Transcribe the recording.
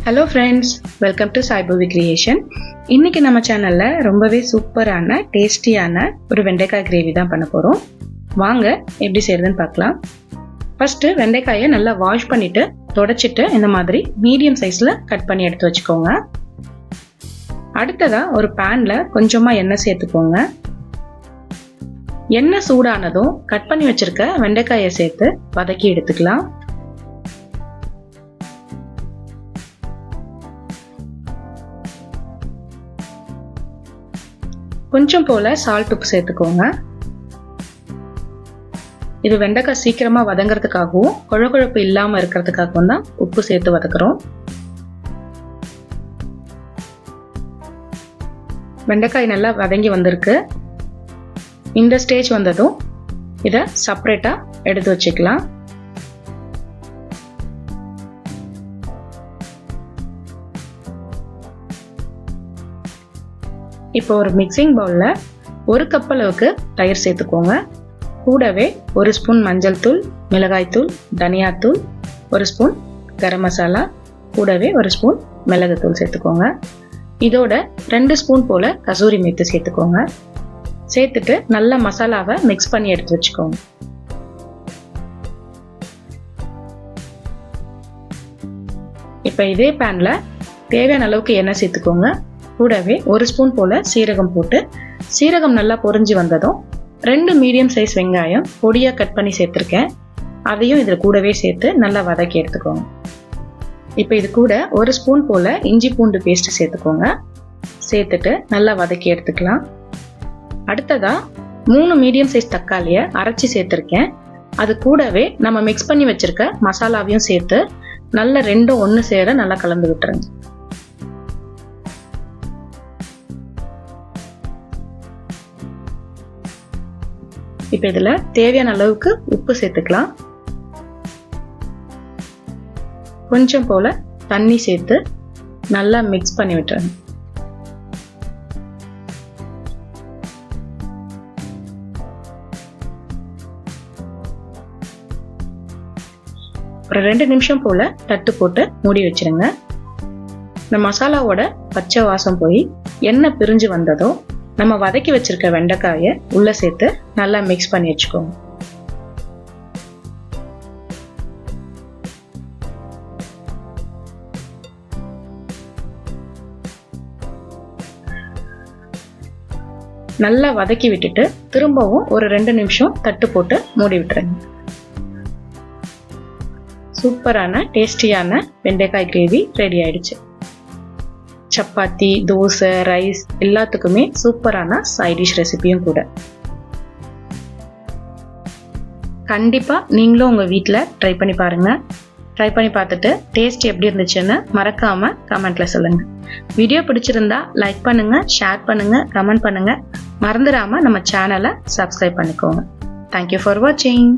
Hello friends, welcome to Saipoovi creation. இன்றைக்கி நம்ம சேனலில் ரொம்பவே சூப்பரான டேஸ்டியான ஒரு வெண்டைக்காய் கிரேவி தான் பண்ண போகிறோம். வாங்க எப்படி செய்கிறதுன்னு பார்க்கலாம். ஃபஸ்ட்டு வெண்டைக்காயை நல்லா வாஷ் பண்ணிவிட்டு தொடச்சிட்டு இந்த மாதிரி மீடியம் சைஸில் கட் பண்ணி எடுத்து வச்சுக்கோங்க. அடுத்ததாக ஒரு பேனில் கொஞ்சமாக எண்ணெய் சேர்த்துக்கோங்க. எண்ணெய் சூடானதும் கட் பண்ணி வச்சுருக்க வெண்டைக்காயை சேர்த்து வதக்கி எடுத்துக்கலாம். கொஞ்சம் போல் சால்ட் உப்பு சேர்த்துக்கோங்க. இது வெண்டைக்காய் சீக்கிரமாக வதங்கிறதுக்காகவும் குழகுழப்பு இல்லாமல் இருக்கிறதுக்காகவும் தான் உப்பு சேர்த்து வதக்குறோம். வெண்டைக்காய் நல்லா வதங்கி வந்திருக்கு. இந்த ஸ்டேஜ் வந்ததும் இதை செப்பரேட்டாக எடுத்து வச்சுக்கலாம். இப்போ ஒரு மிக்சிங் பவுலில் 1 கப் அளவுக்கு தயிர் சேர்த்துக்கோங்க. கூடவே 1 ஸ்பூன் மஞ்சள் தூள், மிளகாய் தூள், தனியாத்தூள், 1 ஸ்பூன் கரம் மசாலா, கூடவே 1 ஸ்பூன் மிளகுத்தூள் சேர்த்துக்கோங்க. இதோட 2 ஸ்பூன் போல் கசூரி மேத்தி சேர்த்துக்கோங்க. சேர்த்துட்டு நல்ல மசாலாவை மிக்ஸ் பண்ணி எடுத்து வச்சுக்கோங்க. இப்போ இதே பேனில் தேவையான அளவுக்கு எண்ணெய் சேர்த்துக்கோங்க. கூடவே 1 ஸ்பூன் போல் சீரகம் போட்டு சீரகம் நல்லா பொரிஞ்சு வந்ததும் 2 மீடியம் சைஸ் வெங்காயம் பொடியாக கட் பண்ணி சேர்த்துருக்கேன். அதையும் இதில் கூடவே சேர்த்து நல்லா வதக்கி எடுத்துக்கோங்க. இப்போ இது கூட 1 ஸ்பூன் போல் இஞ்சி பூண்டு பேஸ்ட்டு சேர்த்துக்கோங்க. சேர்த்துட்டு நல்லா வதக்கி எடுத்துக்கலாம். அடுத்ததாக 3 மீடியம் சைஸ் தக்காளியை அரைச்சி சேர்த்துருக்கேன். அது கூடவே நம்ம மிக்ஸ் பண்ணி வச்சுருக்க மசாலாவையும் சேர்த்து நல்லா ரெண்டும் ஒன்று சேர நல்லா கலந்து விட்டுருங்க. இப்போ இதில் தேவையான அளவுக்கு உப்பு சேர்த்துக்கலாம். கொஞ்சம் போல் தண்ணி சேர்த்து நல்லா மிக்ஸ் பண்ணி விட்டுருங்க. ஒரு 2 நிமிஷம் போல் தட்டு போட்டு மூடி வச்சிருங்க. இந்த மசாலாவோட பச்சை வாசம் போய் எண்ணெய் பிரிஞ்சு வந்ததும் நம்ம வதக்கி வச்சிருக்க வெண்டைக்காயை உள்ள சேர்த்து நல்லா மிக்ஸ் பண்ணி வச்சுக்கோங்க. நல்லா வதக்கி விட்டுட்டு திரும்பவும் ஒரு 2 நிமிஷம் தட்டு போட்டு மூடி விட்டுருங்க. சூப்பரான டேஸ்டியான வெண்டைக்காய் கிரேவி ரெடி ஆயிடுச்சு. சப்பாத்தி, தோசை, ரைஸ் எல்லாத்துக்குமே சூப்பரான சைட் டிஷ் ரெசிபியும் கூட. கண்டிப்பாக நீங்களும் உங்கள் வீட்டில் ட்ரை பண்ணி பாருங்கள். ட்ரை பண்ணி பார்த்துட்டு டேஸ்ட் எப்படி இருந்துச்சுன்னு மறக்காமல் கமெண்ட்டில் சொல்லுங்கள். வீடியோ பிடிச்சிருந்தா லைக் பண்ணுங்கள், ஷேர் பண்ணுங்கள், கமெண்ட் பண்ணுங்கள். மறந்துடாமல் நம்ம சேனலை சப்ஸ்கிரைப் பண்ணிக்கோங்க. தேங்க்யூ ஃபார் வாட்சிங்.